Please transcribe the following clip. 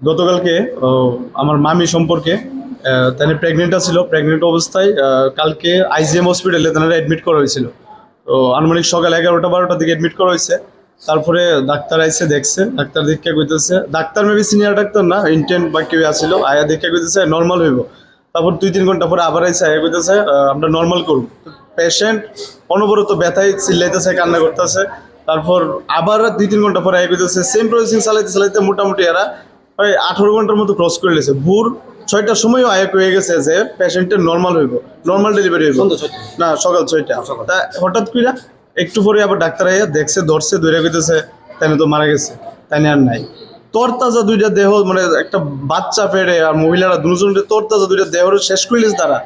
গতকালকে আমার মামি সম্পর্কে তারা প্রেগনেন্ট ছিল। প্রেগনেন্ট অবস্থায় কালকে আইজিএম হসপিটালে তারা অ্যাডমিট করা হয়েছিল। তো আনুমানিক সকাল 11টা-12টার দিকে অ্যাডমিট করা হয়েছে। তারপরে ডাক্তার আইসে দেখছে, ডাক্তার দেখে কইতেছে, ডাক্তার মেবি সিনিয়র ডাক্তার না, ইন্টেন্ট বা কেউ আসছিল, আয়া দেখে কইতেছে নর্মাল হইব। তারপর 2-3 ঘন্টা পরে আবার আইসে আয়া কইতেছে আমরা নর্মাল করব। পেশেন্ট অনবরত ব্যথায় চিল্লাইতেছে, কান্না করতেছে। তারপর আবার 2-3 ঘন্টা পরে আয়া কইতেছে সেম প্রসেসিং চালাইতে মোটামুটি এরা 18 ঘন্টার মতো ক্রস করে লেছে। ভোর 6টার সময়ও আয়া হয়ে গেছে যে পেশেন্টের নর্মাল হইব, নর্মাল ডেলিভারি হইব না, সকাল 6টা। তা হঠাৎ করে একটু পরে আবার ডাক্তার আইয়া দেখছে, ধরছে, ধরে কইতেছে তাই তো মারা গেছে, তাই আর নাই। তরতাজা 2টা দেহ, মানে একটা বাচ্চা পেড়ে আর মহিলারা দুজনের তরতাজা 2টা দেহ শেষ করিলেছে তারা।